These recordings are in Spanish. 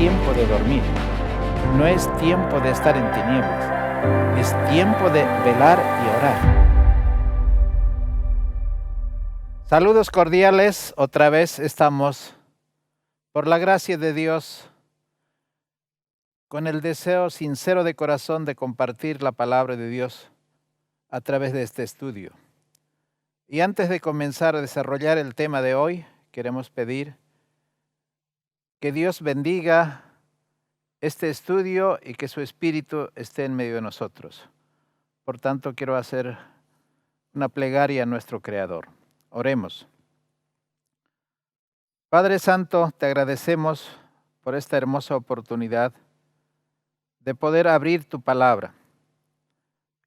tiempo de dormir, no es tiempo de estar en tinieblas, es tiempo de velar y orar. Saludos cordiales, otra vez estamos, por la gracia de Dios, con el deseo sincero de corazón de compartir la palabra de Dios a través de este estudio. Y antes de comenzar a desarrollar el tema de hoy, queremos pedir que Dios bendiga este estudio y que su Espíritu esté en medio de nosotros. Por tanto, quiero hacer una plegaria a nuestro Creador. Oremos. Padre Santo, te agradecemos por esta hermosa oportunidad de poder abrir tu palabra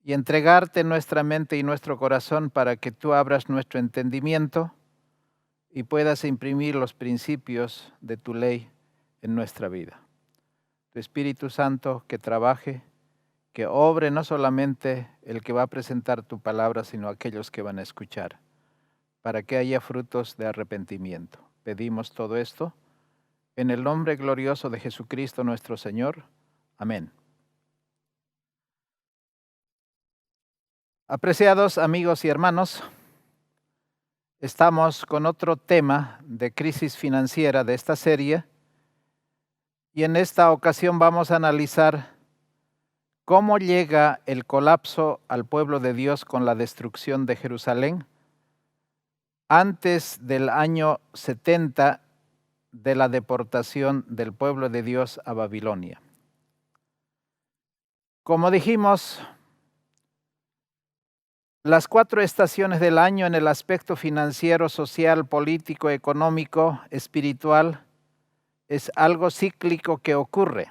y entregarte nuestra mente y nuestro corazón para que tú abras nuestro entendimiento y puedas imprimir los principios de tu ley en nuestra vida. Tu Espíritu Santo que trabaje, que obre no solamente el que va a presentar tu palabra, sino aquellos que van a escuchar, para que haya frutos de arrepentimiento. Pedimos todo esto en el nombre glorioso de Jesucristo nuestro Señor. Amén. Apreciados amigos y hermanos, estamos con otro tema de crisis financiera de esta serie y en esta ocasión vamos a analizar cómo llega el colapso al pueblo de Dios con la destrucción de Jerusalén antes del año 70 de la deportación del pueblo de Dios a Babilonia. Como dijimos, las 4 estaciones del año en el aspecto financiero, social, político, económico, espiritual, es algo cíclico que ocurre.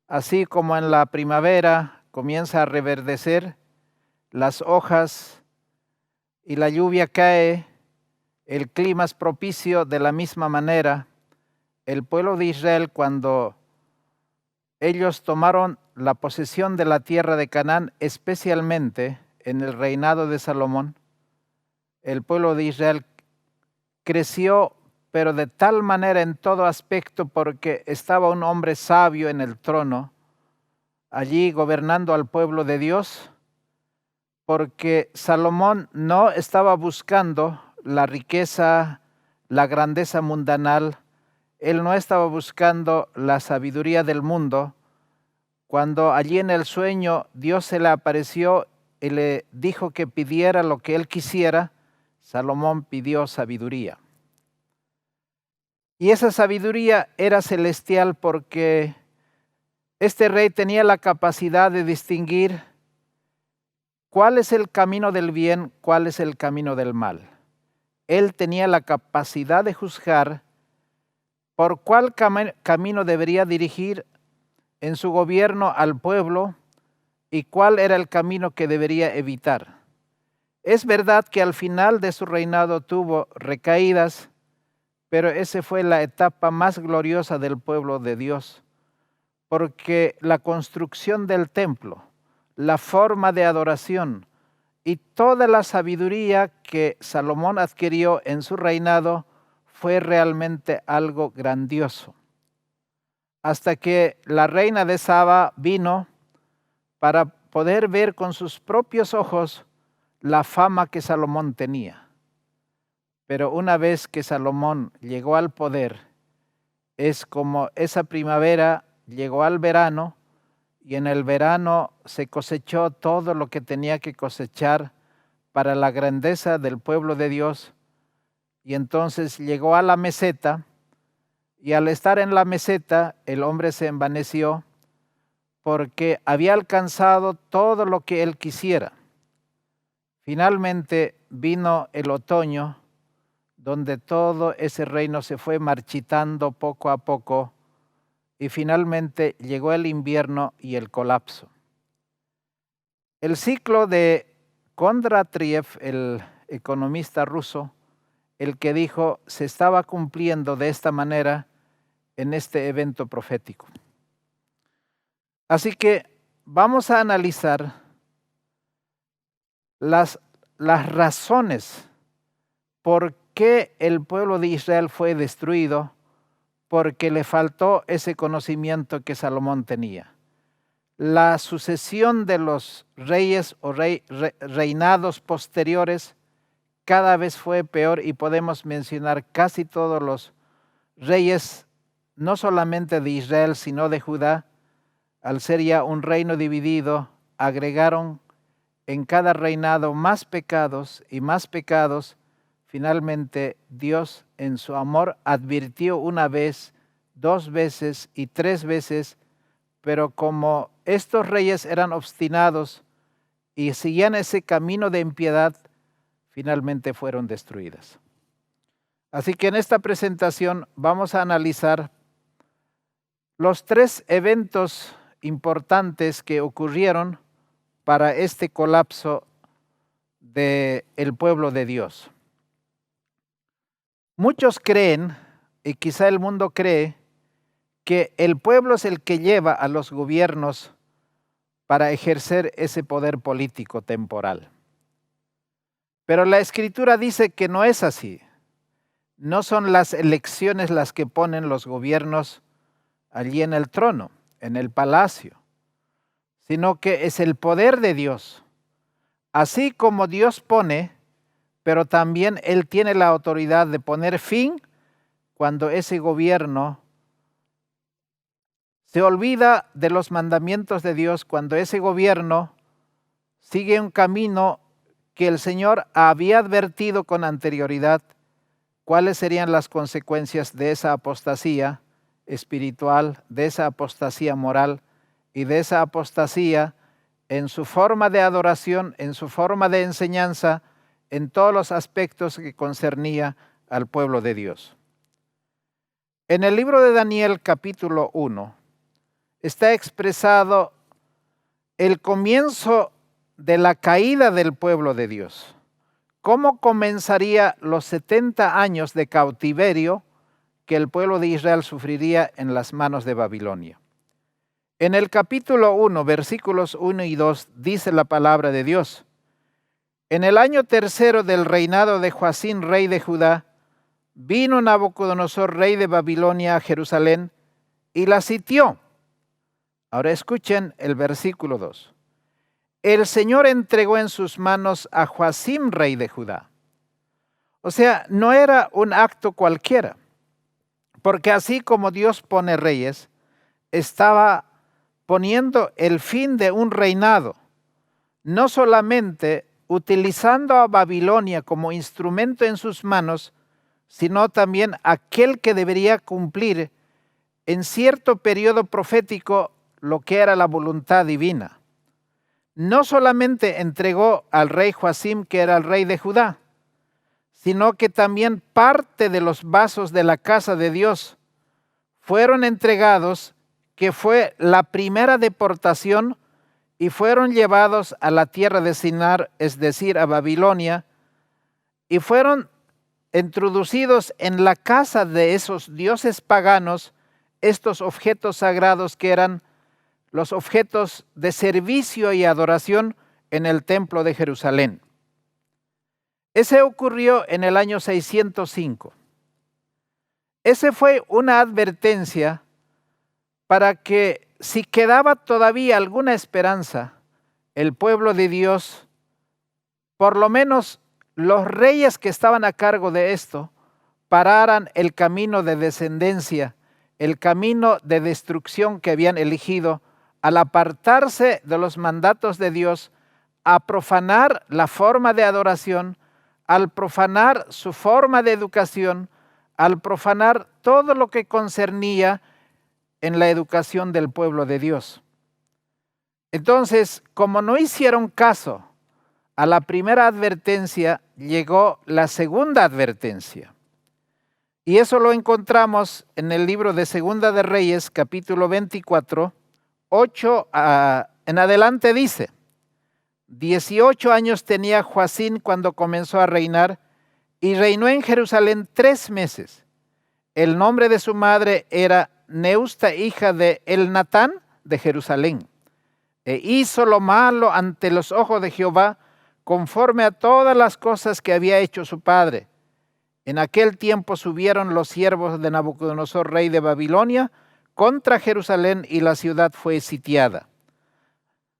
Así como en la primavera comienza a reverdecer, las hojas y la lluvia cae, el clima es propicio. De la misma manera, el pueblo de Israel, cuando ellos tomaron la posesión de la tierra de Canaán, especialmente en el reinado de Salomón, el pueblo de Israel creció, pero de tal manera en todo aspecto, porque estaba un hombre sabio en el trono, allí gobernando al pueblo de Dios, porque Salomón no estaba buscando la riqueza, la grandeza mundanal, él no estaba buscando la sabiduría del mundo. Cuando allí en el sueño Dios se le apareció y le dijo que pidiera lo que él quisiera, Salomón pidió sabiduría. Y esa sabiduría era celestial porque este rey tenía la capacidad de distinguir cuál es el camino del bien, cuál es el camino del mal. Él tenía la capacidad de juzgar por cuál camino debería dirigir en su gobierno al pueblo y cuál era el camino que debería evitar. Es verdad que al final de su reinado tuvo recaídas, pero esa fue la etapa más gloriosa del pueblo de Dios, porque la construcción del templo, la forma de adoración y toda la sabiduría que Salomón adquirió en su reinado fue realmente algo grandioso. Hasta que la reina de Saba vino para poder ver con sus propios ojos la fama que Salomón tenía. Pero una vez que Salomón llegó al poder, es como esa primavera llegó al verano y en el verano se cosechó todo lo que tenía que cosechar para la grandeza del pueblo de Dios. Y entonces llegó a la meseta y al estar en la meseta el hombre se envaneció porque había alcanzado todo lo que él quisiera. Finalmente vino el otoño, donde todo ese reino se fue marchitando poco a poco, y finalmente llegó el invierno y el colapso. El ciclo de Kondratiev, el economista ruso, el que dijo se estaba cumpliendo de esta manera en este evento profético. Así que vamos a analizar las razones por qué el pueblo de Israel fue destruido, porque le faltó ese conocimiento que Salomón tenía. La sucesión de los reyes o reinados posteriores cada vez fue peor, y podemos mencionar casi todos los reyes, no solamente de Israel, sino de Judá, al ser ya un reino dividido, agregaron en cada reinado más pecados y más pecados. Finalmente, Dios en su amor advirtió una vez, 2 veces y 3 veces, pero como estos reyes eran obstinados y seguían ese camino de impiedad, finalmente fueron destruidas. Así que en esta presentación vamos a analizar los 3 eventos importantes que ocurrieron para este colapso del pueblo de Dios. Muchos creen, y quizá el mundo cree, que el pueblo es el que lleva a los gobiernos para ejercer ese poder político temporal. Pero la Escritura dice que no es así. No son las elecciones las que ponen los gobiernos allí en el trono, en el palacio, sino que es el poder de Dios. Así como Dios pone, pero también Él tiene la autoridad de poner fin cuando ese gobierno se olvida de los mandamientos de Dios, cuando ese gobierno sigue un camino que el Señor había advertido con anterioridad cuáles serían las consecuencias de esa apostasía espiritual, de esa apostasía moral y de esa apostasía en su forma de adoración, en su forma de enseñanza, en todos los aspectos que concernía al pueblo de Dios. En el libro de Daniel, capítulo 1, está expresado el comienzo de la caída del pueblo de Dios. ¿Cómo comenzaría los 70 años de cautiverio que el pueblo de Israel sufriría en las manos de Babilonia? En el capítulo 1, versículos 1 y 2, dice la palabra de Dios: en el año 3 del reinado de Joacim, rey de Judá, vino Nabucodonosor, rey de Babilonia, a Jerusalén y la sitió. Ahora escuchen el versículo 2. El Señor entregó en sus manos a Joacim, rey de Judá. O sea, no era un acto cualquiera, porque así como Dios pone reyes, estaba poniendo el fin de un reinado, no solamente utilizando a Babilonia como instrumento en sus manos, sino también aquel que debería cumplir en cierto periodo profético lo que era la voluntad divina. No solamente entregó al rey Joacim, que era el rey de Judá, sino que también parte de los vasos de la casa de Dios fueron entregados, que fue la primera deportación, y fueron llevados a la tierra de Sinar, es decir, a Babilonia, y fueron introducidos en la casa de esos dioses paganos, estos objetos sagrados que eran los objetos de servicio y adoración en el templo de Jerusalén. Ese ocurrió en el año 605. Ese fue una advertencia para que, si quedaba todavía alguna esperanza, el pueblo de Dios, por lo menos los reyes que estaban a cargo de esto, pararan el camino de descendencia, el camino de destrucción que habían elegido, al apartarse de los mandatos de Dios, a profanar la forma de adoración, al profanar su forma de educación, al profanar todo lo que concernía en la educación del pueblo de Dios. Entonces, como no hicieron caso a la primera advertencia, llegó la segunda advertencia. Y eso lo encontramos en el libro de Segunda de Reyes, capítulo 24, 8 en adelante dice: 18 años tenía Joacim cuando comenzó a reinar, y reinó en Jerusalén 3 meses. El nombre de su madre era Neusta, hija de Elnatán de Jerusalén. E hizo lo malo ante los ojos de Jehová, conforme a todas las cosas que había hecho su padre. En aquel tiempo subieron los siervos de Nabucodonosor, rey de Babilonia, contra Jerusalén, y la ciudad fue sitiada.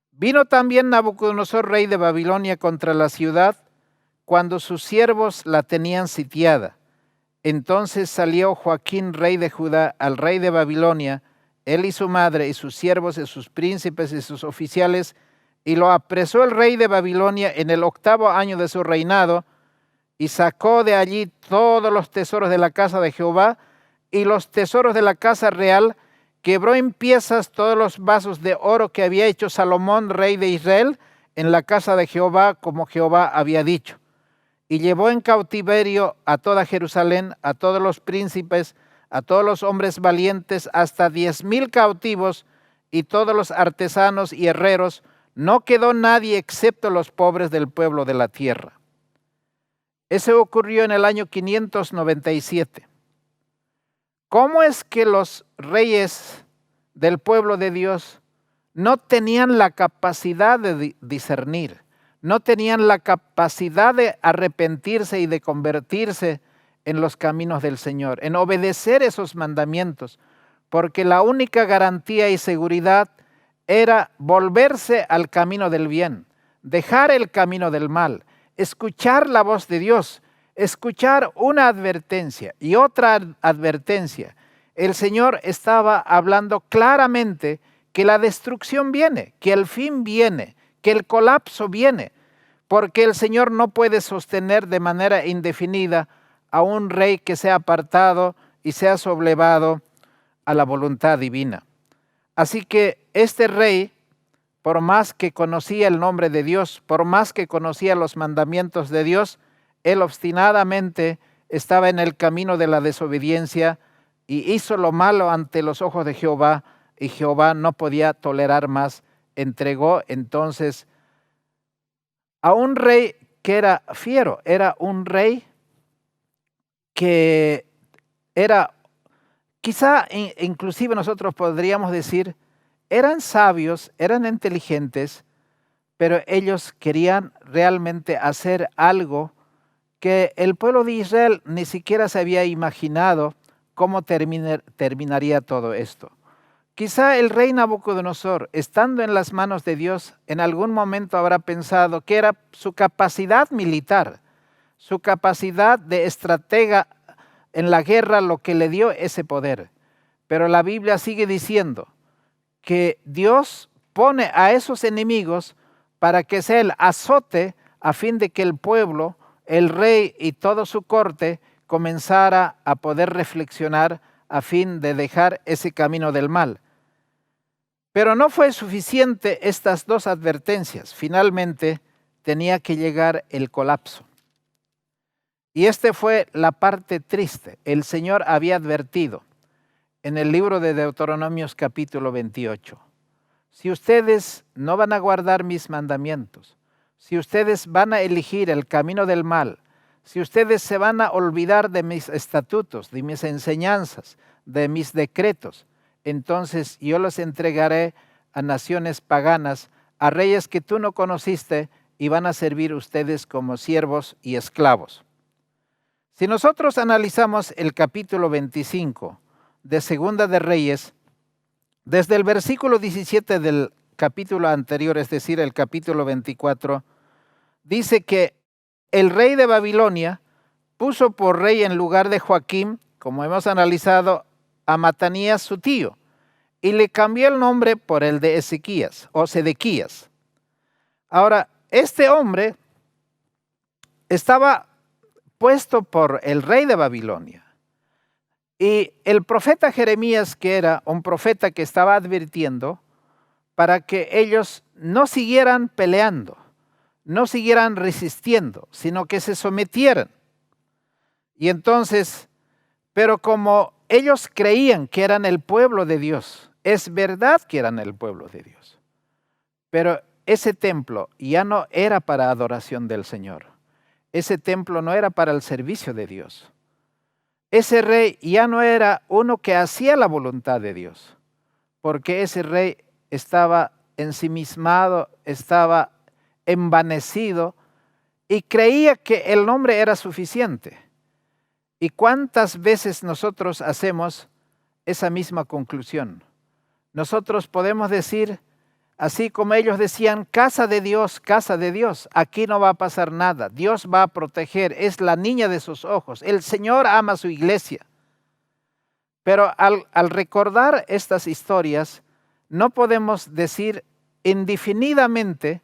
Vino también Nabucodonosor, rey de Babilonia, contra la ciudad, cuando sus siervos la tenían sitiada. Entonces salió Joaquín, rey de Judá, al rey de Babilonia, él y su madre, y sus siervos, y sus príncipes, y sus oficiales, y lo apresó el rey de Babilonia en el 8º año de su reinado, y sacó de allí todos los tesoros de la casa de Jehová y los tesoros de la casa real. Quebró en piezas todos los vasos de oro que había hecho Salomón, rey de Israel, en la casa de Jehová, como Jehová había dicho. Y llevó en cautiverio a toda Jerusalén, a todos los príncipes, a todos los hombres valientes, hasta 10,000 cautivos, y todos los artesanos y herreros. No quedó nadie excepto los pobres del pueblo de la tierra. Eso ocurrió en el año 597. ¿Cómo es que los reyes del pueblo de Dios no tenían la capacidad de discernir, no tenían la capacidad de arrepentirse y de convertirse en los caminos del Señor, en obedecer esos mandamientos? Porque la única garantía y seguridad era volverse al camino del bien, dejar el camino del mal, escuchar la voz de Dios, escuchar una advertencia y otra advertencia. El Señor estaba hablando claramente que la destrucción viene, que el fin viene, que el colapso viene, porque el Señor no puede sostener de manera indefinida a un rey que se ha apartado y se ha soblevado a la voluntad divina. Así que este rey, por más que conocía el nombre de Dios, por más que conocía los mandamientos de Dios, él obstinadamente estaba en el camino de la desobediencia y hizo lo malo ante los ojos de Jehová, y Jehová no podía tolerar más. Entregó entonces a un rey que era fiero, era un rey que era, quizá inclusive nosotros podríamos decir, eran sabios, eran inteligentes, pero ellos querían realmente hacer algo que el pueblo de Israel ni siquiera se había imaginado cómo terminaría todo esto. Quizá el rey Nabucodonosor, estando en las manos de Dios, en algún momento habrá pensado que era su capacidad militar, su capacidad de estratega en la guerra lo que le dio ese poder. Pero la Biblia sigue diciendo que Dios pone a esos enemigos para que sea el azote a fin de que el pueblo, el rey y toda su corte comenzara a poder reflexionar a fin de dejar ese camino del mal. Pero no fue suficiente estas dos advertencias. Finalmente tenía que llegar el colapso. Y esta fue la parte triste. El Señor había advertido en el libro de Deuteronomios capítulo 28. Si ustedes no van a guardar mis mandamientos, si ustedes van a elegir el camino del mal, si ustedes se van a olvidar de mis estatutos, de mis enseñanzas, de mis decretos, entonces yo los entregaré a naciones paganas, a reyes que tú no conociste, y van a servir ustedes como siervos y esclavos. Si nosotros analizamos el capítulo 25 de Segunda de Reyes, desde el versículo 17 del capítulo anterior, es decir, el capítulo 24, dice que el rey de Babilonia puso por rey en lugar de Joaquín, como hemos analizado, a Matanías su tío, y le cambió el nombre por el de Ezequías o Sedequías. Ahora, este hombre estaba puesto por el rey de Babilonia. Y el profeta Jeremías, que era un profeta que estaba advirtiendo para que ellos no siguieran peleando, no siguieran resistiendo, sino que se sometieran. Y entonces, pero como ellos creían que eran el pueblo de Dios, es verdad que eran el pueblo de Dios, pero ese templo ya no era para adoración del Señor. Ese templo no era para el servicio de Dios. Ese rey ya no era uno que hacía la voluntad de Dios, porque ese rey estaba ensimismado, estaba envanecido y creía que el nombre era suficiente. ¿Y cuántas veces nosotros hacemos esa misma conclusión? Nosotros podemos decir, así como ellos decían, casa de Dios, aquí no va a pasar nada, Dios va a proteger, es la niña de sus ojos, el Señor ama a su iglesia. Pero al recordar estas historias, no podemos decir indefinidamente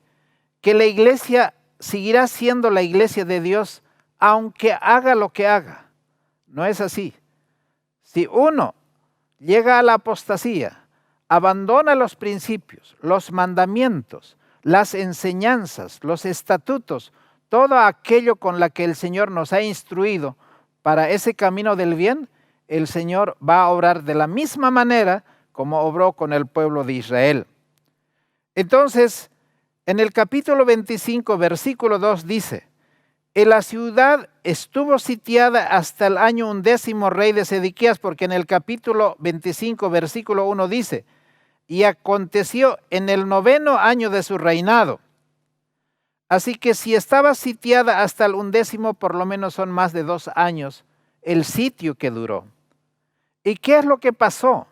que la iglesia seguirá siendo la iglesia de Dios, aunque haga lo que haga. No es así. Si uno llega a la apostasía, abandona los principios, los mandamientos, las enseñanzas, los estatutos, todo aquello con la que el Señor nos ha instruido para ese camino del bien, el Señor va a obrar de la misma manera como obró con el pueblo de Israel. Entonces, en el capítulo 25, versículo 2 dice, en la ciudad estuvo sitiada hasta el año 11 rey de Sedequías, porque en el capítulo 25, versículo 1 dice, y aconteció en el 9º año de su reinado. Así que si estaba sitiada hasta el 11, por lo menos son más de 2 años el sitio que duró. ¿Y qué es lo que pasó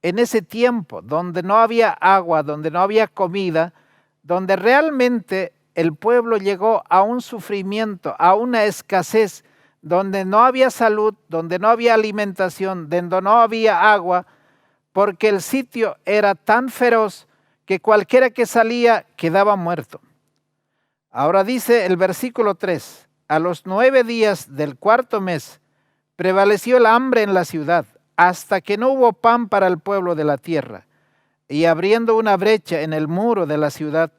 en ese tiempo donde no había agua, donde no había comida, donde realmente el pueblo llegó a un sufrimiento, a una escasez, donde no había salud, donde no había alimentación, donde no había agua, porque el sitio era tan feroz que cualquiera que salía quedaba muerto? Ahora dice el versículo 3, a los 9 días del 4º mes prevaleció el hambre en la ciudad, hasta que no hubo pan para el pueblo de la tierra. Y abriendo una brecha en el muro de la ciudad,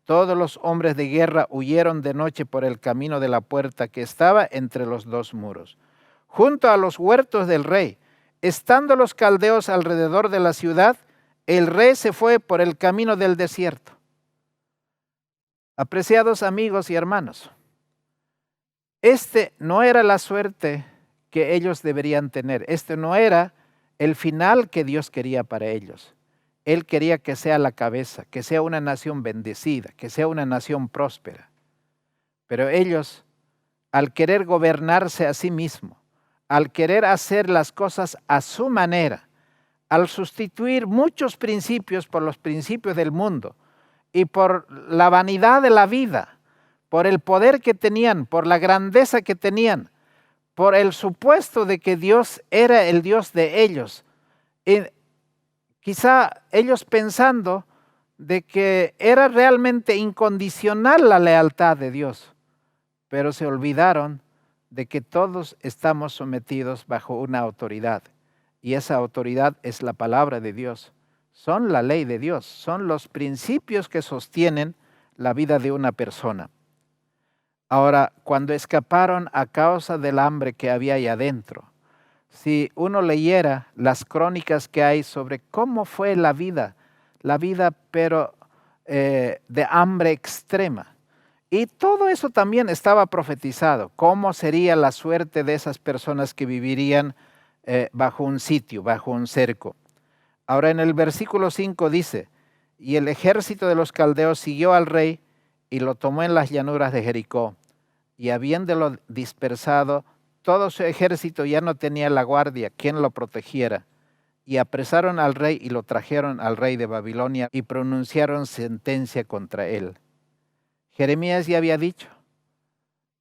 todos los hombres de guerra huyeron de noche por el camino de la puerta que estaba entre los 2 muros, junto a los huertos del rey. Estando los caldeos alrededor de la ciudad, el rey se fue por el camino del desierto. Apreciados amigos y hermanos, no era la suerte que ellos deberían tener. No era el final que Dios quería para ellos. Él quería que sea la cabeza, que sea una nación bendecida, que sea una nación próspera. Pero ellos, al querer gobernarse a sí mismos, al querer hacer las cosas a su manera, al sustituir muchos principios por los principios del mundo y por la vanidad de la vida, por el poder que tenían, por la grandeza que tenían, por el supuesto de que Dios era el Dios de ellos, quizá ellos pensando de que era realmente incondicional la lealtad de Dios, pero se olvidaron de que todos estamos sometidos bajo una autoridad, y esa autoridad es la palabra de Dios, son la ley de Dios, son los principios que sostienen la vida de una persona. Ahora, cuando escaparon a causa del hambre que había ahí adentro, si uno leyera las crónicas que hay sobre cómo fue la vida pero de hambre extrema, y todo eso también estaba profetizado, cómo sería la suerte de esas personas que vivirían bajo un sitio, bajo un cerco. Ahora en el versículo 5 dice, y el ejército de los caldeos siguió al rey y lo tomó en las llanuras de Jericó, y habiéndolo dispersado, todo su ejército ya no tenía la guardia, quien lo protegiera. Y apresaron al rey y lo trajeron al rey de Babilonia y pronunciaron sentencia contra él. Jeremías ya había dicho,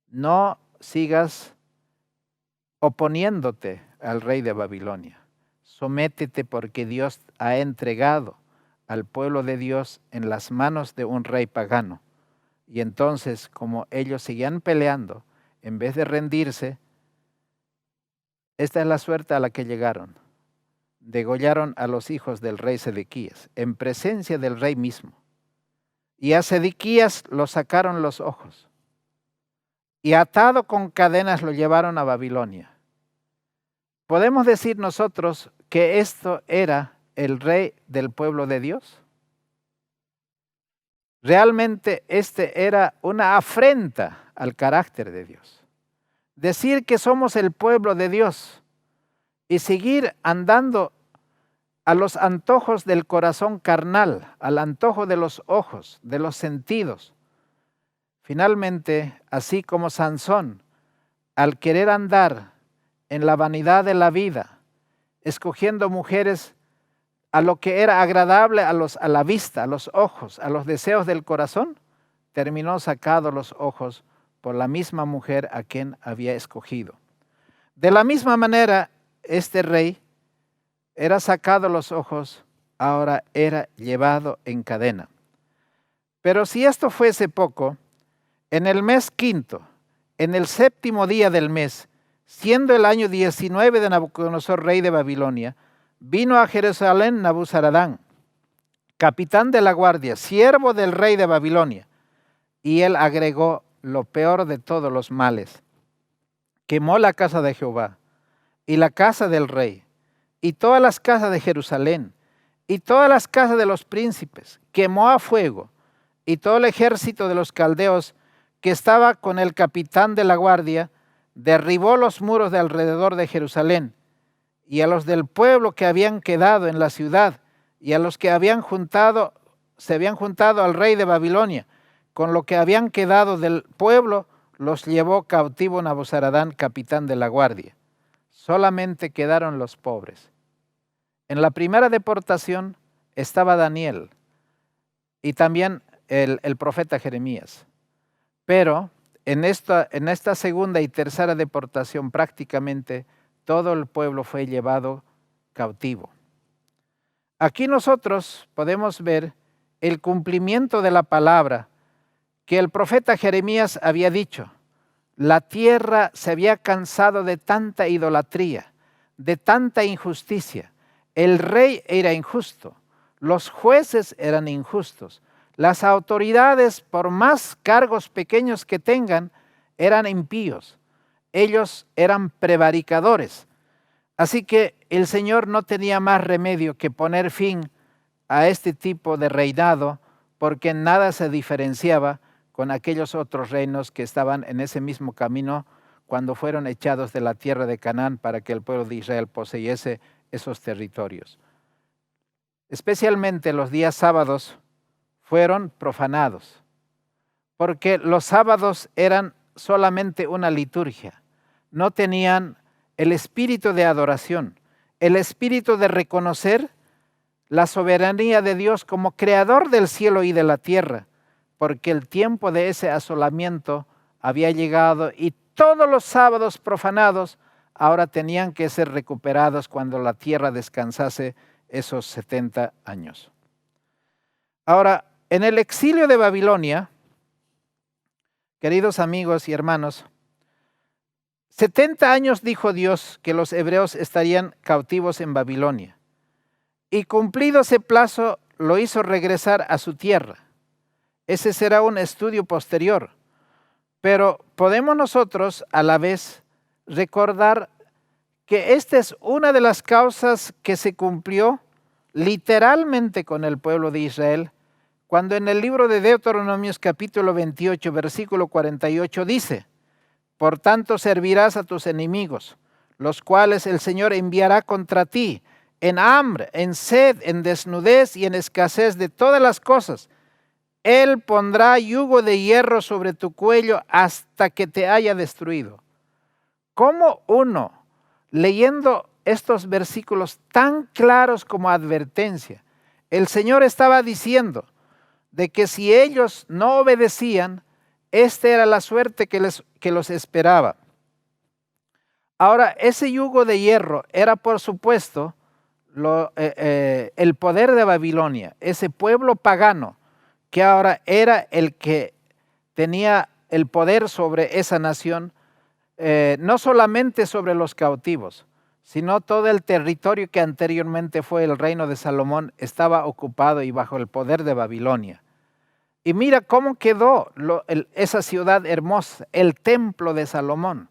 no sigas oponiéndote al rey de Babilonia. Sométete porque Dios ha entregado al pueblo de Dios en las manos de un rey pagano. Y entonces, como ellos seguían peleando, en vez de rendirse, esta es la suerte a la que llegaron. Degollaron a los hijos del rey Sedequías, en presencia del rey mismo. Y a Sedequías lo sacaron los ojos. Y atado con cadenas lo llevaron a Babilonia. ¿Podemos decir nosotros que esto era el rey del pueblo de Dios? Realmente era una afrenta al carácter de Dios. Decir que somos el pueblo de Dios y seguir andando a los antojos del corazón carnal, al antojo de los ojos, de los sentidos. Finalmente, así como Sansón, al querer andar en la vanidad de la vida, escogiendo mujeres a lo que era agradable a la vista, a los ojos, a los deseos del corazón, terminó sacado los ojos por la misma mujer a quien había escogido. De la misma manera, este rey era sacado los ojos, ahora era llevado en cadena. Pero si esto fuese poco, en el mes quinto, en el séptimo día del mes, siendo el año 19 de Nabucodonosor, rey de Babilonia, vino a Jerusalén Nabuzaradán, capitán de la guardia, siervo del rey de Babilonia, y él agregó lo peor de todos los males. Quemó la casa de Jehová y la casa del rey y todas las casas de Jerusalén y todas las casas de los príncipes. Quemó a fuego y todo el ejército de los caldeos que estaba con el capitán de la guardia, derribó los muros de alrededor de Jerusalén, y a los del pueblo que habían quedado en la ciudad y a los que se habían juntado al rey de Babilonia, con lo que habían quedado del pueblo, los llevó cautivo Nabuzaradán, capitán de la guardia. Solamente quedaron los pobres. En la primera deportación estaba Daniel y también el profeta Jeremías. Pero en esta segunda y tercera deportación prácticamente todo el pueblo fue llevado cautivo. Aquí nosotros podemos ver el cumplimiento de la palabra que el profeta Jeremías había dicho. La tierra se había cansado de tanta idolatría, de tanta injusticia. El rey era injusto, los jueces eran injustos, las autoridades, por más cargos pequeños que tengan, eran impíos. Ellos eran prevaricadores. Así que el Señor no tenía más remedio que poner fin a este tipo de reinado, porque en nada se diferenciaba con aquellos otros reinos que estaban en ese mismo camino cuando fueron echados de la tierra de Canaán para que el pueblo de Israel poseyese esos territorios. Especialmente los días sábados fueron profanados, porque los sábados eran solamente una liturgia, no tenían el espíritu de adoración, el espíritu de reconocer la soberanía de Dios como creador del cielo y de la tierra, porque el tiempo de ese asolamiento había llegado y todos los sábados profanados ahora tenían que ser recuperados cuando la tierra descansase esos 70 años. Ahora, en el exilio de Babilonia, queridos amigos y hermanos, 70 años dijo Dios que los hebreos estarían cautivos en Babilonia, y cumplido ese plazo lo hizo regresar a su tierra. Ese será un estudio posterior, pero podemos nosotros a la vez recordar que esta es una de las causas que se cumplió literalmente con el pueblo de Israel, cuando en el libro de Deuteronomios capítulo 28, versículo 48 dice: por tanto servirás a tus enemigos, los cuales el Señor enviará contra ti, en hambre, en sed, en desnudez y en escasez de todas las cosas. Él pondrá yugo de hierro sobre tu cuello hasta que te haya destruido. ¿Cómo uno, leyendo estos versículos tan claros como advertencia, el Señor estaba diciendo de que si ellos no obedecían, esta era la suerte que los esperaba? Ahora, ese yugo de hierro era, por supuesto, el poder de Babilonia, ese pueblo pagano, que ahora era el que tenía el poder sobre esa nación, no solamente sobre los cautivos, sino todo el territorio que anteriormente fue el reino de Salomón estaba ocupado y bajo el poder de Babilonia. Y mira cómo quedó esa ciudad hermosa, el templo de Salomón.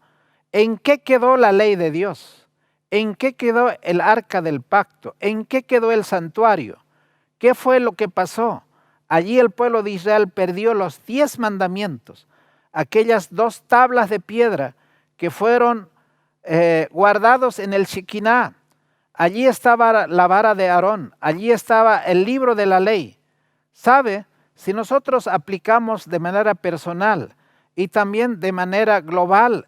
¿En qué quedó la ley de Dios? ¿En qué quedó el arca del pacto? ¿En qué quedó el santuario? ¿Qué fue lo que pasó? Allí el pueblo de Israel perdió los 10 mandamientos, aquellas 2 tablas de piedra que fueron guardados en el Shekinah. Allí estaba la vara de Aarón, allí estaba el libro de la ley. ¿Sabe? Si nosotros aplicamos de manera personal y también de manera global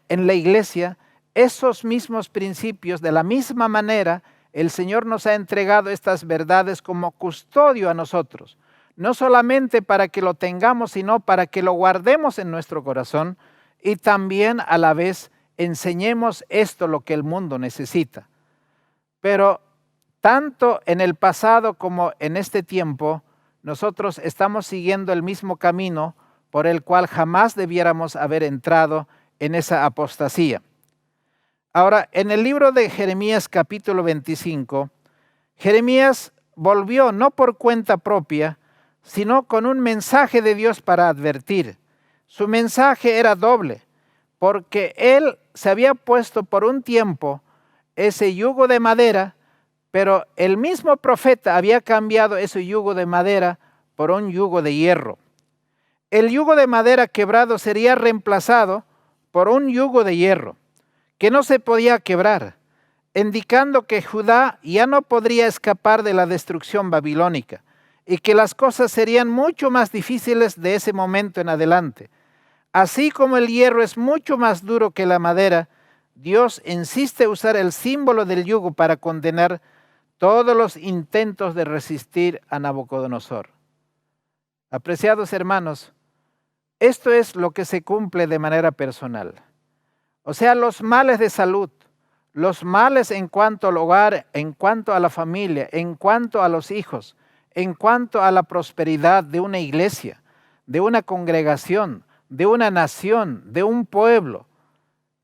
en la iglesia, esos mismos principios, de la misma manera, el Señor nos ha entregado estas verdades como custodio a nosotros, no solamente para que lo tengamos, sino para que lo guardemos en nuestro corazón y también a la vez enseñemos esto lo que el mundo necesita. Pero tanto en el pasado como en este tiempo, nosotros estamos siguiendo el mismo camino por el cual jamás debiéramos haber entrado en esa apostasía. Ahora, en el libro de Jeremías capítulo 25, Jeremías volvió no por cuenta propia, sino con un mensaje de Dios para advertir. Su mensaje era doble, porque él se había puesto por un tiempo ese yugo de madera, pero el mismo profeta había cambiado ese yugo de madera por un yugo de hierro. El yugo de madera quebrado sería reemplazado por un yugo de hierro, que no se podía quebrar, indicando que Judá ya no podría escapar de la destrucción babilónica y que las cosas serían mucho más difíciles de ese momento en adelante. Así como el hierro es mucho más duro que la madera, Dios insiste en usar el símbolo del yugo para condenar todos los intentos de resistir a Nabucodonosor. Apreciados hermanos, esto es lo que se cumple de manera personal. O sea, los males de salud, los males en cuanto al hogar, en cuanto a la familia, en cuanto a los hijos, en cuanto a la prosperidad de una iglesia, de una congregación, de una nación, de un pueblo,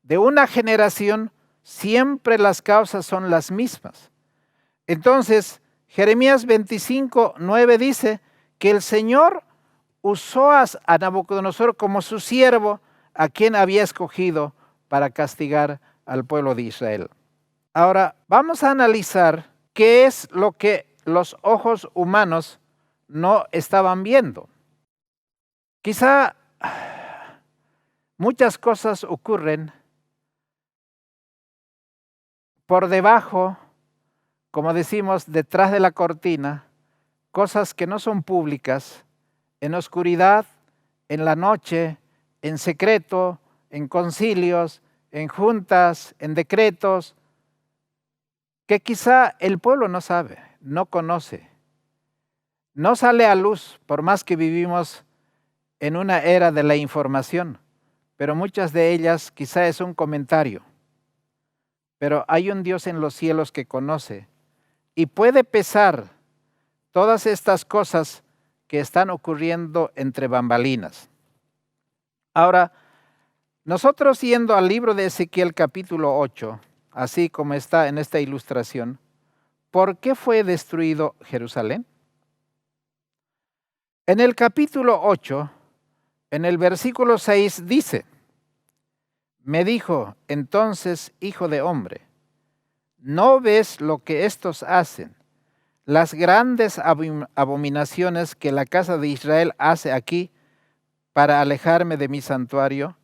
de una generación, siempre las causas son las mismas. Entonces, Jeremías 25:9 dice que el Señor usó a Nabucodonosor como su siervo, a quien había escogido para castigar al pueblo de Israel. Ahora, vamos a analizar qué es lo que los ojos humanos no estaban viendo. Quizá muchas cosas ocurren por debajo, como decimos, detrás de la cortina, cosas que no son públicas, en oscuridad, en la noche, en secreto, en concilios, en juntas, en decretos, que quizá el pueblo no sabe, no conoce, no sale a luz, por más que vivimos en una era de la información, pero muchas de ellas quizá es un comentario. Pero hay un Dios en los cielos que conoce y puede pesar todas estas cosas que están ocurriendo entre bambalinas. Ahora, nosotros yendo al libro de Ezequiel capítulo 8, así como está en esta ilustración, ¿por qué fue destruido Jerusalén? En el capítulo 8, en el versículo 6 dice: me dijo entonces, hijo de hombre, ¿no ves lo que estos hacen? Las grandes abominaciones que la casa de Israel hace aquí para alejarme de mi santuario.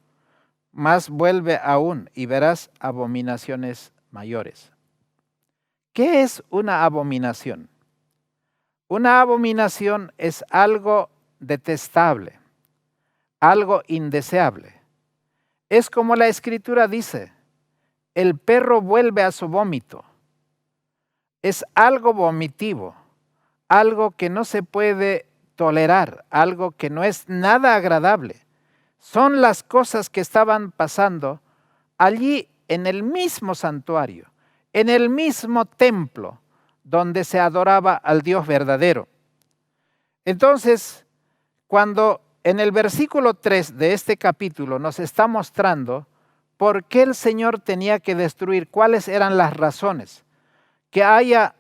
Más vuelve aún y verás abominaciones mayores. ¿Qué es una abominación? Una abominación es algo detestable, algo indeseable. Es como la Escritura dice, el perro vuelve a su vómito. Es algo vomitivo, algo que no se puede tolerar, algo que no es nada agradable. Son las cosas que estaban pasando allí en el mismo santuario, en el mismo templo donde se adoraba al Dios verdadero. Entonces, cuando en el versículo 3 de este capítulo nos está mostrando por qué el Señor tenía que destruir, cuáles eran las razones que haya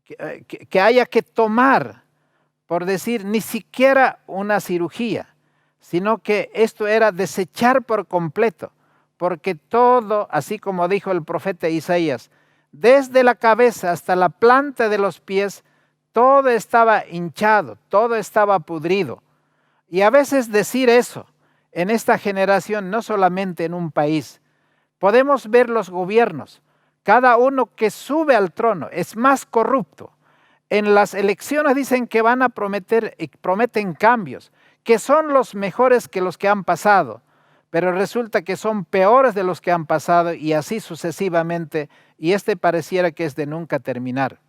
que tomar, por decir, ni siquiera una cirugía, sino que esto era desechar por completo, porque todo, así como dijo el profeta Isaías, desde la cabeza hasta la planta de los pies, todo estaba hinchado, todo estaba pudrido. Y a veces decir eso en esta generación, no solamente en un país, podemos ver los gobiernos, cada uno que sube al trono es más corrupto. En las elecciones dicen que van a prometer y prometen cambios, que son los mejores que los que han pasado, pero resulta que son peores de los que han pasado y así sucesivamente, y pareciera que es de nunca terminar.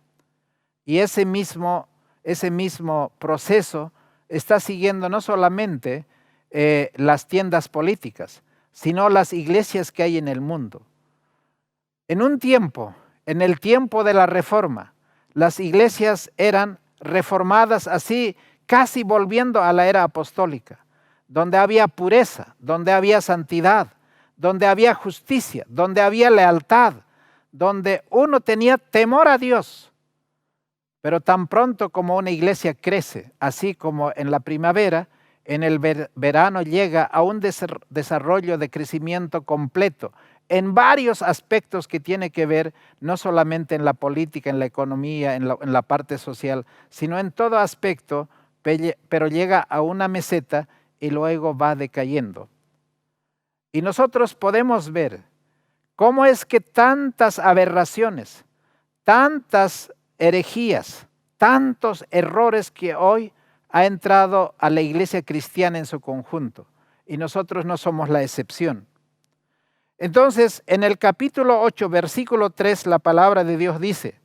Y ese mismo proceso está siguiendo no solamente las tiendas políticas, sino las iglesias que hay en el mundo. En un tiempo, en el tiempo de la Reforma, las iglesias eran reformadas así, casi volviendo a la era apostólica, donde había pureza, donde había santidad, donde había justicia, donde había lealtad, donde uno tenía temor a Dios. Pero tan pronto como una iglesia crece, así como en la primavera, en el verano llega a un desarrollo de crecimiento completo en varios aspectos que tiene que ver no solamente en la política, en la economía, en la parte social, sino en todo aspecto, pero llega a una meseta y luego va decayendo. Y nosotros podemos ver cómo es que tantas aberraciones, tantas herejías, tantos errores que hoy ha entrado a la iglesia cristiana en su conjunto, y nosotros no somos la excepción. Entonces, en el capítulo 8, versículo 3, la palabra de Dios dice: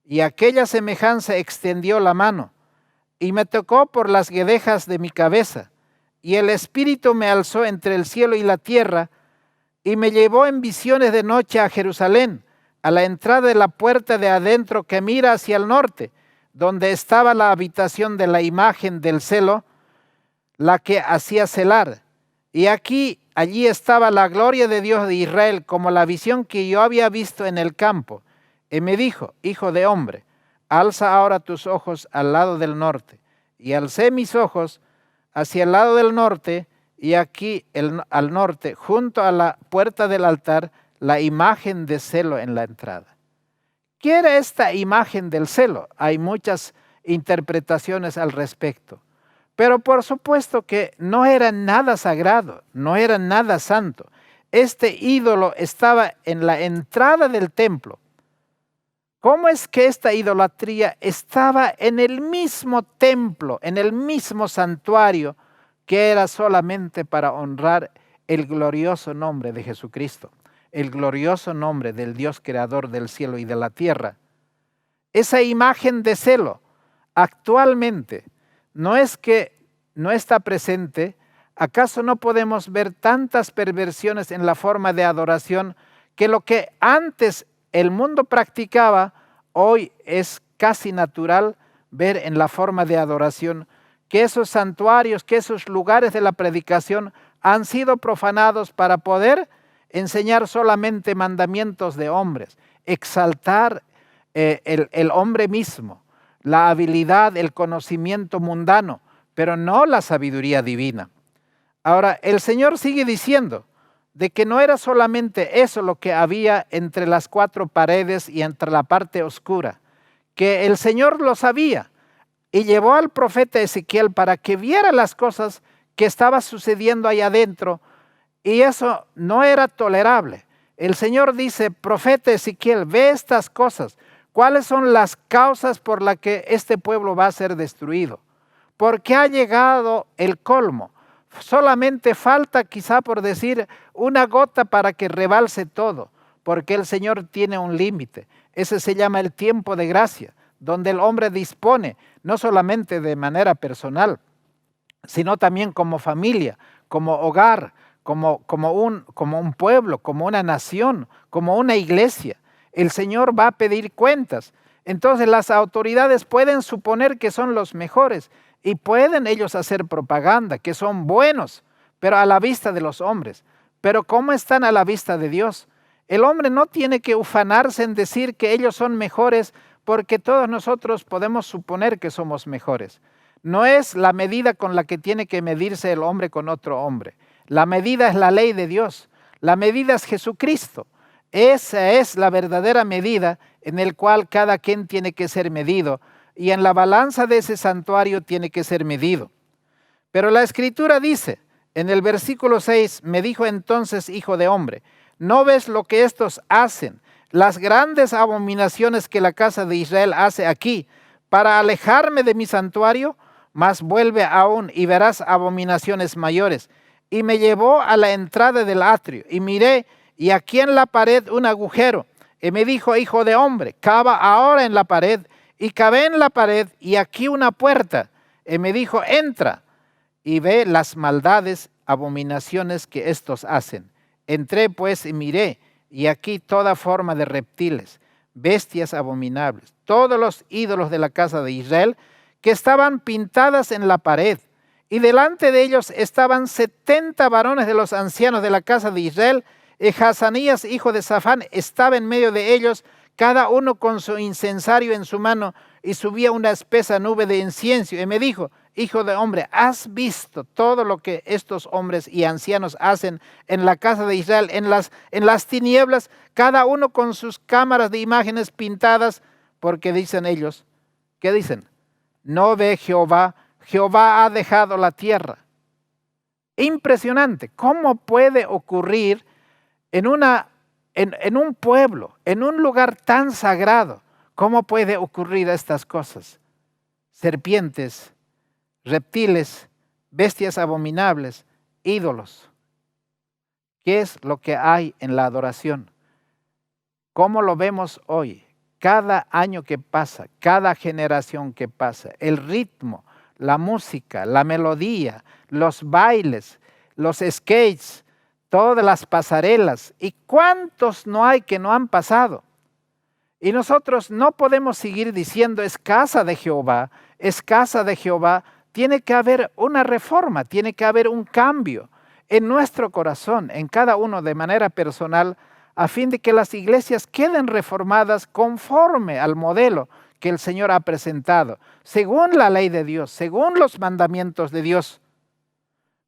y aquella semejanza extendió la mano, y me tocó por las guedejas de mi cabeza, y el Espíritu me alzó entre el cielo y la tierra, y me llevó en visiones de noche a Jerusalén, a la entrada de la puerta de adentro que mira hacia el norte, donde estaba la habitación de la imagen del celo, la que hacía celar. Y allí estaba la gloria de Dios de Israel, como la visión que yo había visto en el campo. Y me dijo: hijo de hombre, alza ahora tus ojos al lado del norte. Y alcé mis ojos hacia el lado del norte, y aquí al norte, junto a la puerta del altar, la imagen de celo en la entrada. ¿Qué era esta imagen del celo? Hay muchas interpretaciones al respecto. Pero por supuesto que no era nada sagrado, no era nada santo. Este ídolo estaba en la entrada del templo. ¿Cómo es que esta idolatría estaba en el mismo templo, en el mismo santuario, que era solamente para honrar el glorioso nombre de Jesucristo, el glorioso nombre del Dios creador del cielo y de la tierra? Esa imagen de celo actualmente no es que no está presente. ¿Acaso no podemos ver tantas perversiones en la forma de adoración que lo que antes el mundo practicaba, hoy es casi natural ver en la forma de adoración? Que esos santuarios, que esos lugares de la predicación han sido profanados para poder enseñar solamente mandamientos de hombres, exaltar el hombre mismo, la habilidad, el conocimiento mundano, pero no la sabiduría divina. Ahora, el Señor sigue diciendo de que no era solamente eso lo que había entre las cuatro paredes y entre la parte oscura, que el Señor lo sabía y llevó al profeta Ezequiel para que viera las cosas que estaban sucediendo ahí adentro, y eso no era tolerable. El Señor dice: profeta Ezequiel, ve estas cosas. ¿Cuáles son las causas por las que este pueblo va a ser destruido? Porque ha llegado el colmo. Solamente falta, quizá por decir, una gota para que rebalse todo, porque el Señor tiene un límite. Ese se llama el tiempo de gracia, donde el hombre dispone, no solamente de manera personal, sino también como familia, como hogar, como un pueblo, como una nación, como una iglesia. El Señor va a pedir cuentas. Entonces las autoridades pueden suponer que son los mejores y pueden ellos hacer propaganda, que son buenos, pero a la vista de los hombres. Pero ¿cómo están a la vista de Dios? El hombre no tiene que ufanarse en decir que ellos son mejores, porque todos nosotros podemos suponer que somos mejores. No es la medida con la que tiene que medirse el hombre con otro hombre. La medida es la ley de Dios. La medida es Jesucristo. Esa es la verdadera medida en el cual cada quien tiene que ser medido, y en la balanza de ese santuario tiene que ser medido. Pero la Escritura dice, en el versículo 6, me dijo entonces: hijo de hombre, ¿no ves lo que estos hacen? Las grandes abominaciones que la casa de Israel hace aquí, para alejarme de mi santuario. Mas vuelve aún y verás abominaciones mayores. y me llevó a la entrada del atrio, y miré, y aquí en la pared un agujero, y me dijo: hijo de hombre, cava ahora en la pared. Y cavé en la pared, y aquí una puerta, y me dijo: entra y ve las maldades, abominaciones que éstos hacen. Entré pues y miré, y aquí toda forma de reptiles, bestias abominables, todos los ídolos de la casa de Israel, que estaban pintadas en la pared. Y delante de ellos estaban 70 varones de los ancianos de la casa de Israel, y Hazanías, hijo de Safán, estaba en medio de ellos, cada uno con su incensario en su mano, y subía una espesa nube de incienso. Y me dijo: hijo de hombre, ¿has visto todo lo que estos hombres y ancianos hacen en la casa de Israel, en las tinieblas, cada uno con sus cámaras de imágenes pintadas? Porque dicen ellos, ¿qué dicen? No ve Jehová, Jehová ha dejado la tierra. Impresionante. ¿Cómo puede ocurrir en un pueblo, en un lugar tan sagrado? ¿Cómo puede ocurrir estas cosas? Serpientes, reptiles, bestias abominables, ídolos. ¿Qué es lo que hay en la adoración? ¿Cómo lo vemos hoy? Cada año que pasa, cada generación que pasa, el ritmo, la música, la melodía, los bailes, los skates, todas las pasarelas. ¿Y cuántos no hay que no han pasado? Y nosotros no podemos seguir diciendo: es casa de Jehová, es casa de Jehová. Tiene que haber una reforma, tiene que haber un cambio en nuestro corazón, en cada uno de manera personal, a fin de que las iglesias queden reformadas conforme al modelo que el Señor ha presentado, según la ley de Dios, según los mandamientos de Dios.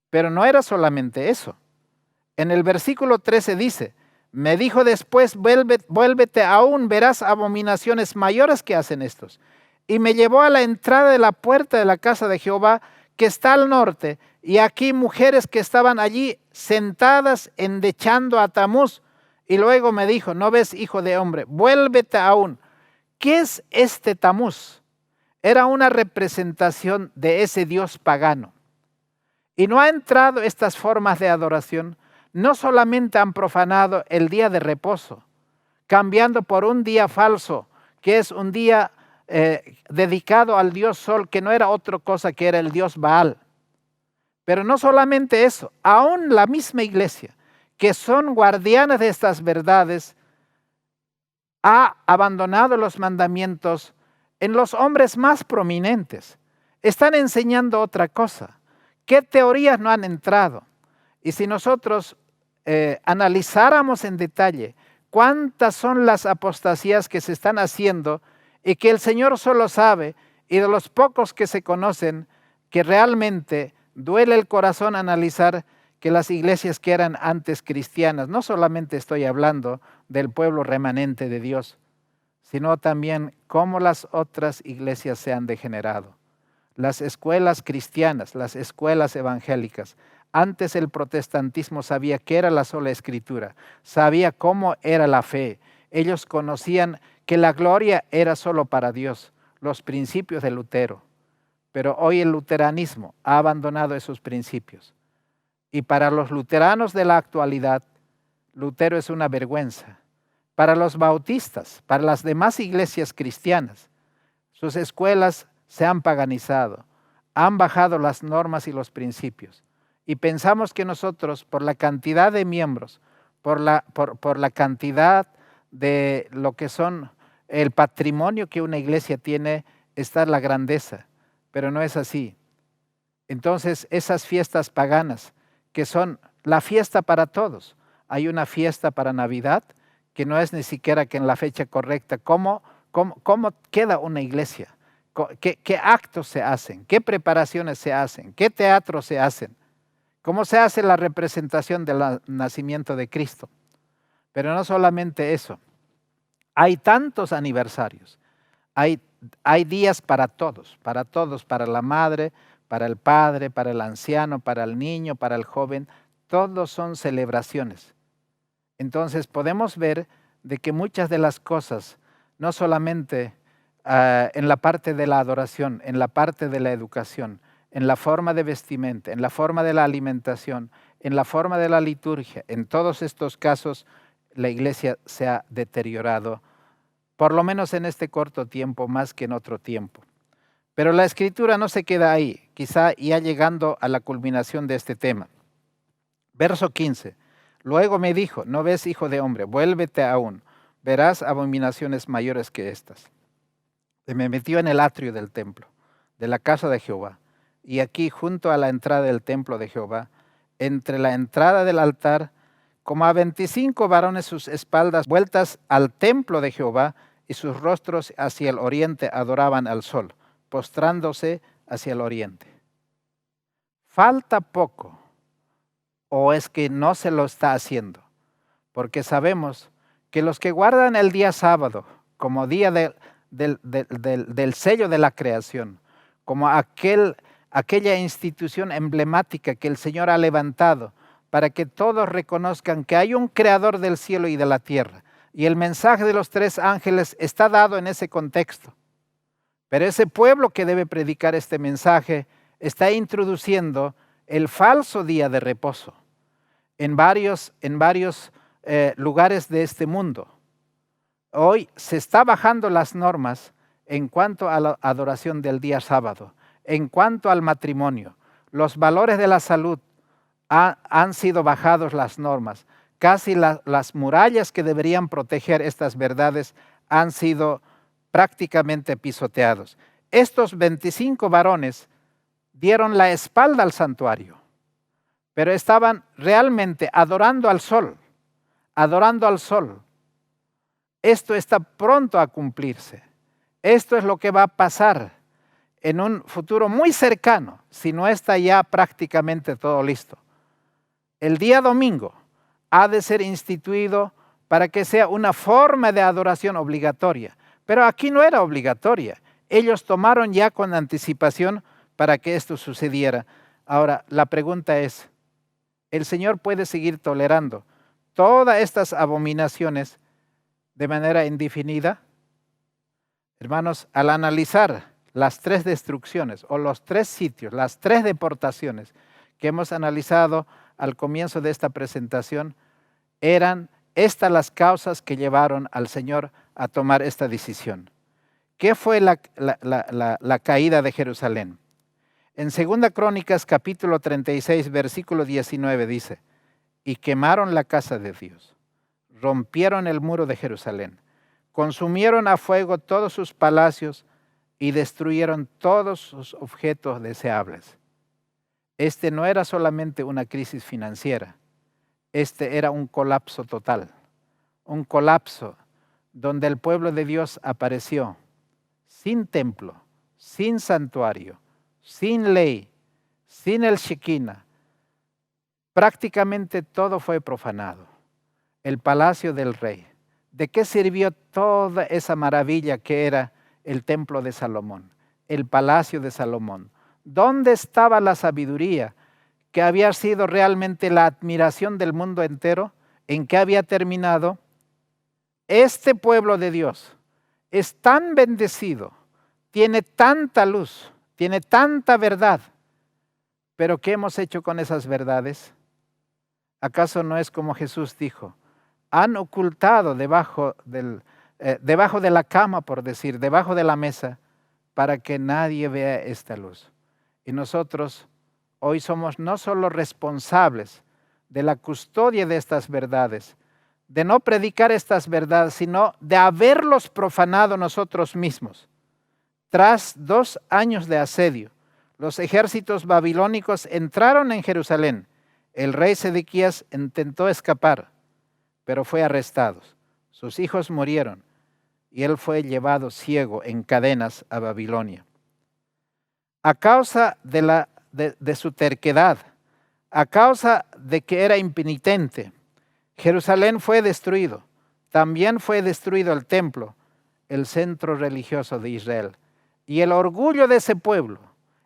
Pero no era solamente eso. En el versículo 13 dice: me dijo después: vuélvete aún, verás abominaciones mayores que hacen estos. Y me llevó a la entrada de la puerta de la casa de Jehová, que está al norte, y aquí mujeres que estaban allí sentadas endechando a Tamuz. Y luego me dijo: ¿no ves, hijo de hombre? Vuélvete aún. ¿Qué es este Tamuz? Era una representación de ese dios pagano. Y no ha entrado estas formas de adoración. No solamente han profanado el día de reposo, cambiando por un día falso, que es un día dedicado al dios Sol, que no era otra cosa que era el dios Baal. Pero no solamente eso, aún la misma iglesia, que son guardianes de estas verdades, ha abandonado los mandamientos en los hombres más prominentes. Están enseñando otra cosa. ¿Qué teorías no han entrado? Y si nosotros analizáramos en detalle cuántas son las apostasías que se están haciendo y que el Señor solo sabe, y de los pocos que se conocen, que realmente duele el corazón analizar que las iglesias que eran antes cristianas, no solamente estoy hablando del pueblo remanente de Dios, sino también cómo las otras iglesias se han degenerado. Las escuelas cristianas, las escuelas evangélicas. Antes el protestantismo sabía qué era la sola escritura, sabía cómo era la fe. Ellos conocían que la gloria era solo para Dios, los principios de Lutero. Pero hoy el luteranismo ha abandonado esos principios. Y para los luteranos de la actualidad, Lutero es una vergüenza. Para los bautistas, para las demás iglesias cristianas, sus escuelas se han paganizado, han bajado las normas y los principios. Y pensamos que nosotros, por la cantidad de miembros, por la cantidad de lo que son el patrimonio que una iglesia tiene, está la grandeza. Pero no es así. Entonces, esas fiestas paganas, que son la fiesta para todos. Hay una fiesta para Navidad, que no es ni siquiera que en la fecha correcta. ¿Cómo queda una iglesia? ¿Qué actos se hacen? ¿Qué preparaciones se hacen? ¿Qué teatros se hacen? ¿Cómo se hace la representación del nacimiento de Cristo? Pero no solamente eso. Hay tantos aniversarios. Hay días para todos, para la madre, para el padre, para el anciano, para el niño, para el joven. Todos son celebraciones. Entonces podemos ver de que muchas de las cosas, no solamente en la parte de la adoración, en la parte de la educación, en la forma de vestimenta, en la forma de la alimentación, en la forma de la liturgia. En todos estos casos, la iglesia se ha deteriorado, por lo menos en este corto tiempo, más que en otro tiempo. Pero la Escritura no se queda ahí, quizá ya llegando a la culminación de este tema. Verso 15. Luego me dijo, ¿no ves, hijo de hombre? Vuélvete aún, verás abominaciones mayores que estas. Y me metió en el atrio del templo, de la casa de Jehová. Y aquí, junto a la entrada del templo de Jehová, entre la entrada del altar, como a 25 varones sus espaldas vueltas al templo de Jehová y sus rostros hacia el oriente adoraban al sol, postrándose hacia el oriente. Falta poco, o es que no se lo está haciendo, porque sabemos que los que guardan el día sábado como día del sello de la creación, como aquella institución emblemática que el Señor ha levantado para que todos reconozcan que hay un creador del cielo y de la tierra. Y el mensaje de los 3 ángeles está dado en ese contexto. Pero ese pueblo que debe predicar este mensaje está introduciendo el falso día de reposo en varios lugares de este mundo. Hoy se está bajando las normas en cuanto a la adoración del día sábado, en cuanto al matrimonio. Los valores de la salud han sido bajados las normas. Casi las murallas que deberían proteger estas verdades han sido prácticamente pisoteados. Estos 25 varones dieron la espalda al santuario, pero estaban realmente adorando al sol, adorando al sol. Esto está pronto a cumplirse. Esto es lo que va a pasar en un futuro muy cercano, si no está ya prácticamente todo listo. El día domingo ha de ser instituido para que sea una forma de adoración obligatoria, pero aquí no era obligatoria. Ellos tomaron ya con anticipación para que esto sucediera. Ahora, la pregunta es, ¿el Señor puede seguir tolerando todas estas abominaciones de manera indefinida? Hermanos, al analizar las 3 destrucciones o los 3 sitios, las 3 deportaciones que hemos analizado al comienzo de esta presentación, eran estas las causas que llevaron al Señor a tomar esta decisión. ¿Qué fue la caída de Jerusalén? En 2 Crónicas capítulo 36, versículo 19 dice, y quemaron la casa de Dios, rompieron el muro de Jerusalén, consumieron a fuego todos sus palacios y destruyeron todos sus objetos deseables. Este no era solamente una crisis financiera, este era un colapso total, un colapso donde el pueblo de Dios apareció sin templo, sin santuario, sin ley, sin el Shekinah. Prácticamente todo fue profanado. El palacio del rey. ¿De qué sirvió toda esa maravilla que era el templo de Salomón, el palacio de Salomón? ¿Dónde estaba la sabiduría que había sido realmente la admiración del mundo entero? ¿En qué había terminado? Este pueblo de Dios es tan bendecido, tiene tanta luz, tiene tanta verdad, pero ¿qué hemos hecho con esas verdades? ¿Acaso no es como Jesús dijo? Han ocultado debajo de la cama, por decir, debajo de la mesa, para que nadie vea esta luz. Y nosotros hoy somos no solo responsables de la custodia de estas verdades, de no predicar estas verdades, sino de haberlos profanado nosotros mismos. Tras 2 años de asedio, los ejércitos babilónicos entraron en Jerusalén. El rey Sedequías intentó escapar, pero fue arrestado. Sus hijos murieron y él fue llevado ciego en cadenas a Babilonia. A causa de su terquedad, a causa de que era impenitente, Jerusalén fue destruido. También fue destruido el templo, el centro religioso de Israel. Y el orgullo de ese pueblo,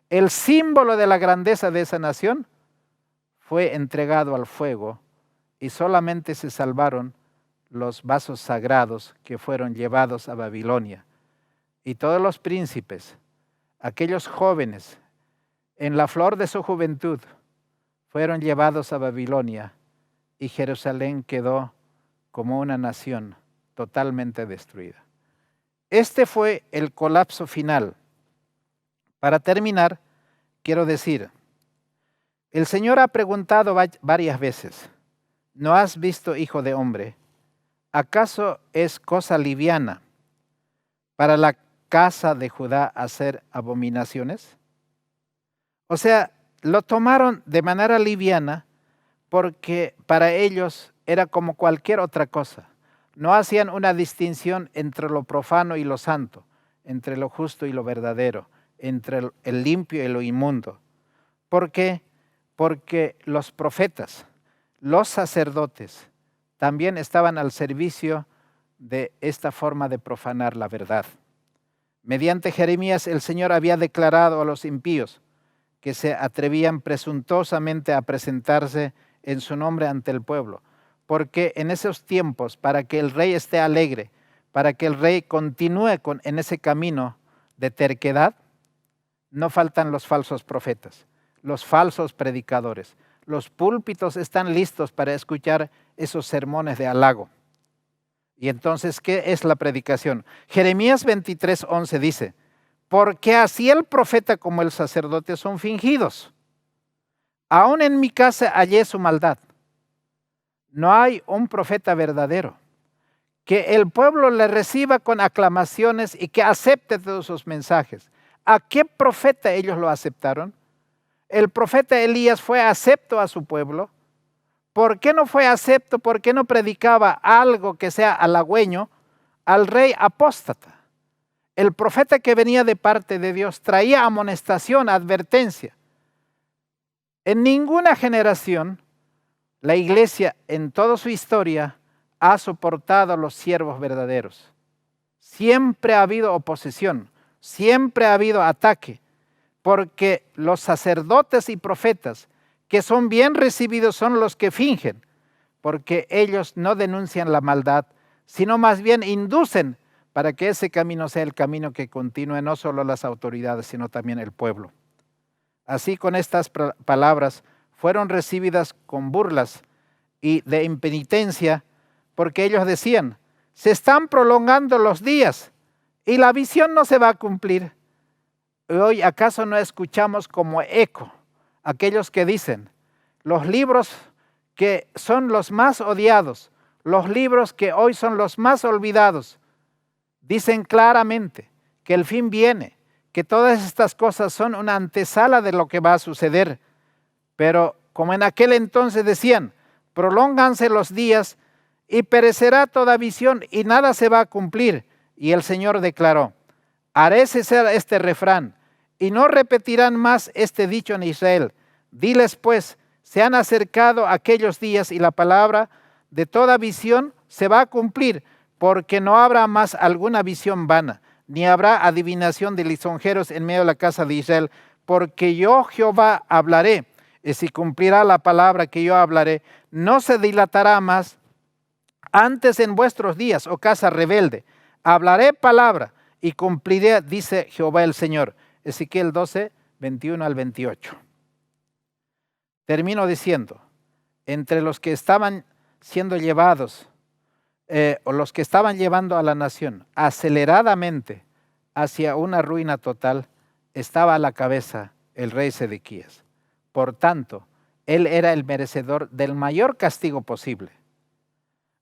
el símbolo de la grandeza de esa nación, fue entregado al fuego y solamente se salvaron los vasos sagrados que fueron llevados a Babilonia. Y todos los príncipes, aquellos jóvenes, en la flor de su juventud, fueron llevados a Babilonia y Jerusalén quedó como una nación totalmente destruida. Este fue el colapso final. Para terminar, quiero decir, el Señor ha preguntado varias veces, ¿no has visto, hijo de hombre? ¿Acaso es cosa liviana para la casa de Judá hacer abominaciones? O sea, lo tomaron de manera liviana porque para ellos era como cualquier otra cosa. No hacían una distinción entre lo profano y lo santo, entre lo justo y lo verdadero, entre el limpio y lo inmundo. ¿Por qué? Porque los profetas, los sacerdotes, también estaban al servicio de esta forma de profanar la verdad. Mediante Jeremías, el Señor había declarado a los impíos que se atrevían presuntuosamente a presentarse en su nombre ante el pueblo, porque en esos tiempos, para que el rey esté alegre, para que el rey continúe en ese camino de terquedad, no faltan los falsos profetas, los falsos predicadores. Los púlpitos están listos para escuchar esos sermones de halago. Y entonces, ¿qué es la predicación? Jeremías 23:11 dice, porque así el profeta como el sacerdote son fingidos. Aún en mi casa hallé su maldad. No hay un profeta verdadero. Que el pueblo le reciba con aclamaciones y que acepte todos sus mensajes. ¿A qué profeta ellos lo aceptaron? El profeta Elías fue acepto a su pueblo. ¿Por qué no fue acepto? ¿Por qué no predicaba algo que sea halagüeño al rey apóstata? El profeta que venía de parte de Dios traía amonestación, advertencia. En ninguna generación la iglesia en toda su historia ha soportado a los siervos verdaderos. Siempre ha habido oposición, siempre ha habido ataque, porque los sacerdotes y profetas que son bien recibidos son los que fingen, porque ellos no denuncian la maldad, sino más bien inducen para que ese camino sea el camino que continúe no solo las autoridades, sino también el pueblo. Así, con estas palabras fueron recibidas con burlas y de impenitencia, porque ellos decían, se están prolongando los días y la visión no se va a cumplir. Hoy, ¿acaso no escuchamos como eco aquellos que dicen, los libros que son los más odiados, los libros que hoy son los más olvidados, dicen claramente que el fin viene, que todas estas cosas son una antesala de lo que va a suceder? Pero como en aquel entonces decían, prolónganse los días y perecerá toda visión y nada se va a cumplir. Y el Señor declaró, haré cesar este refrán y no repetirán más este dicho en Israel. Diles pues, se han acercado aquellos días y la palabra de toda visión se va a cumplir, porque no habrá más alguna visión vana, ni habrá adivinación de lisonjeros en medio de la casa de Israel, porque yo Jehová hablaré, y si cumplirá la palabra que yo hablaré, no se dilatará más. Antes en vuestros días, oh casa rebelde, hablaré palabra y cumpliré, dice Jehová el Señor. Ezequiel 12, 21 al 28. Termino diciendo, entre los que estaban siendo llevados, o los que estaban llevando a la nación aceleradamente hacia una ruina total, estaba a la cabeza el rey Sedequías. Por tanto, él era el merecedor del mayor castigo posible.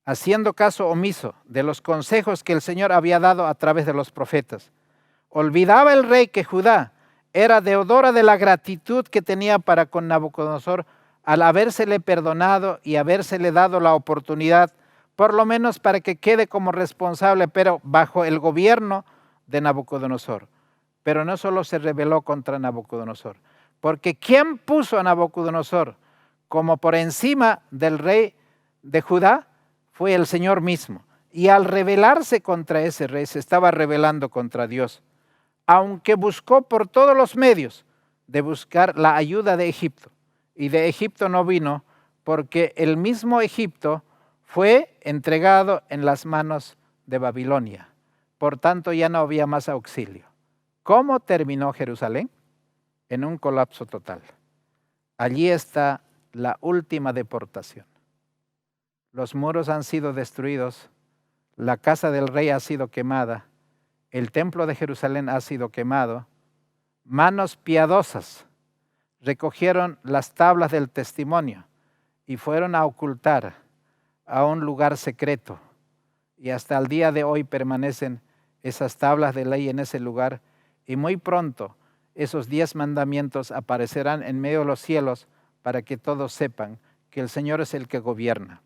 Haciendo caso omiso de los consejos que el Señor había dado a través de los profetas, olvidaba el rey que Judá era deudora de la gratitud que tenía para con Nabucodonosor al habérsele perdonado y habérsele dado la oportunidad, por lo menos para que quede como responsable, pero bajo el gobierno de Nabucodonosor. Pero no solo se rebeló contra Nabucodonosor, porque ¿quién puso a Nabucodonosor como por encima del rey de Judá? Fue el Señor mismo. Y al rebelarse contra ese rey, se estaba rebelando contra Dios. Aunque buscó por todos los medios de buscar la ayuda de Egipto. Y de Egipto no vino, porque el mismo Egipto fue entregado en las manos de Babilonia. Por tanto, ya no había más auxilio. ¿Cómo terminó Jerusalén? En un colapso total. Allí está la última deportación. Los muros han sido destruidos, la casa del rey ha sido quemada, el templo de Jerusalén ha sido quemado. Manos piadosas recogieron las tablas del testimonio y fueron a ocultar a un lugar secreto. Y hasta el día de hoy permanecen esas tablas de ley en ese lugar. Y muy pronto esos 10 mandamientos aparecerán en medio de los cielos para que todos sepan que el Señor es el que gobierna.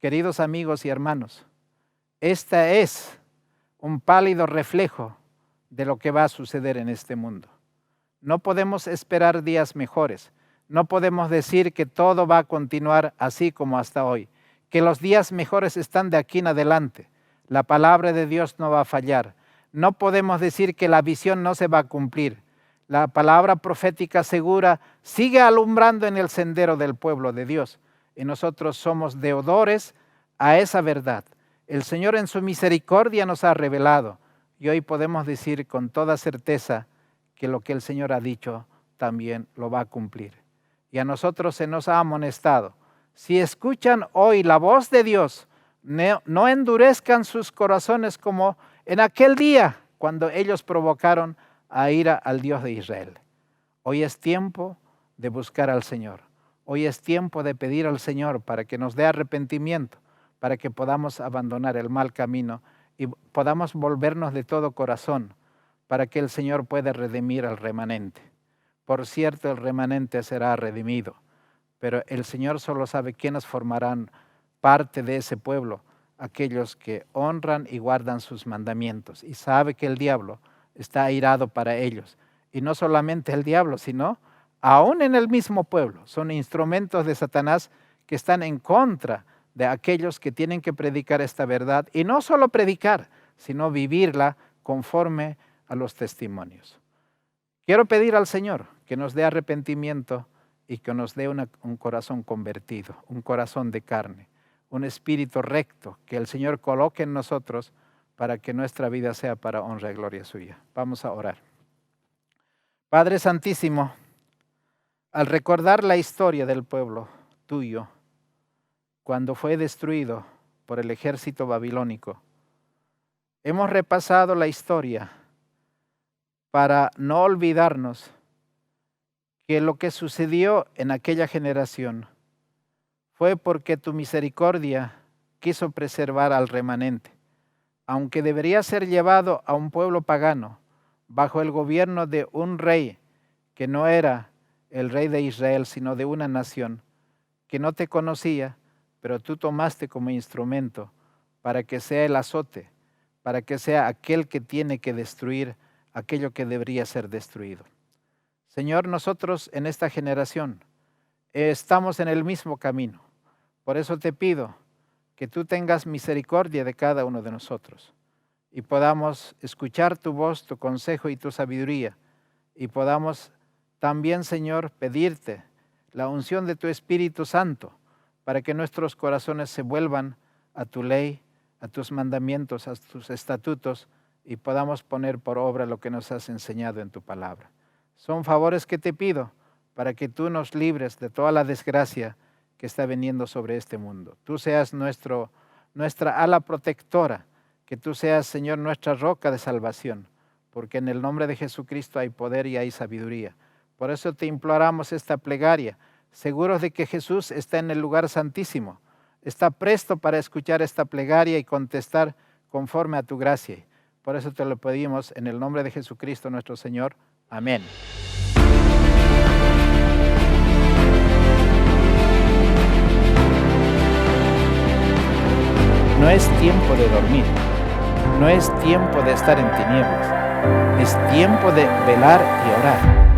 Queridos amigos y hermanos, esta es un pálido reflejo de lo que va a suceder en este mundo. No podemos esperar días mejores. No podemos decir que todo va a continuar así como hasta hoy, que los días mejores están de aquí en adelante. La palabra de Dios no va a fallar. No podemos decir que la visión no se va a cumplir. La palabra profética segura sigue alumbrando en el sendero del pueblo de Dios. Y nosotros somos deudores a esa verdad. El Señor en su misericordia nos ha revelado. Y hoy podemos decir con toda certeza que lo que el Señor ha dicho también lo va a cumplir. Y a nosotros se nos ha amonestado. Si escuchan hoy la voz de Dios, no endurezcan sus corazones como en aquel día cuando ellos provocaron a ira al Dios de Israel. Hoy es tiempo de buscar al Señor. Hoy es tiempo de pedir al Señor para que nos dé arrepentimiento, para que podamos abandonar el mal camino y podamos volvernos de todo corazón, para que el Señor pueda redimir al remanente. Por cierto, el remanente será redimido, pero el Señor solo sabe quiénes formarán parte de ese pueblo, aquellos que honran y guardan sus mandamientos, y sabe que el diablo está airado para ellos. Y no solamente el diablo, sino aún en el mismo pueblo. Son instrumentos de Satanás que están en contra de aquellos que tienen que predicar esta verdad. Y no solo predicar, sino vivirla conforme a los testimonios. Quiero pedir al Señor que nos dé arrepentimiento y que nos dé un corazón convertido, un corazón de carne, un espíritu recto que el Señor coloque en nosotros para que nuestra vida sea para honra y gloria suya. Vamos a orar. Padre Santísimo, al recordar la historia del pueblo tuyo, cuando fue destruido por el ejército babilónico, hemos repasado la historia para no olvidarnos que lo que sucedió en aquella generación fue porque tu misericordia quiso preservar al remanente, aunque debería ser llevado a un pueblo pagano bajo el gobierno de un rey que no era el rey de Israel, sino de una nación que no te conocía, pero tú tomaste como instrumento para que sea el azote, para que sea aquel que tiene que destruir aquello que debería ser destruido. Señor, nosotros en esta generación estamos en el mismo camino. Por eso te pido que tú tengas misericordia de cada uno de nosotros y podamos escuchar tu voz, tu consejo y tu sabiduría, y podamos también, Señor, pedirte la unción de tu Espíritu Santo para que nuestros corazones se vuelvan a tu ley, a tus mandamientos, a tus estatutos, y podamos poner por obra lo que nos has enseñado en tu palabra. Son favores que te pido para que tú nos libres de toda la desgracia que está viniendo sobre este mundo. Tú seas nuestra ala protectora, que tú seas, Señor, nuestra roca de salvación, porque en el nombre de Jesucristo hay poder y hay sabiduría. Por eso te imploramos esta plegaria, seguros de que Jesús está en el lugar santísimo, está presto para escuchar esta plegaria y contestar conforme a tu gracia. Por eso te lo pedimos en el nombre de Jesucristo nuestro Señor. Amén. No es tiempo de dormir, no es tiempo de estar en tinieblas, es tiempo de velar y orar.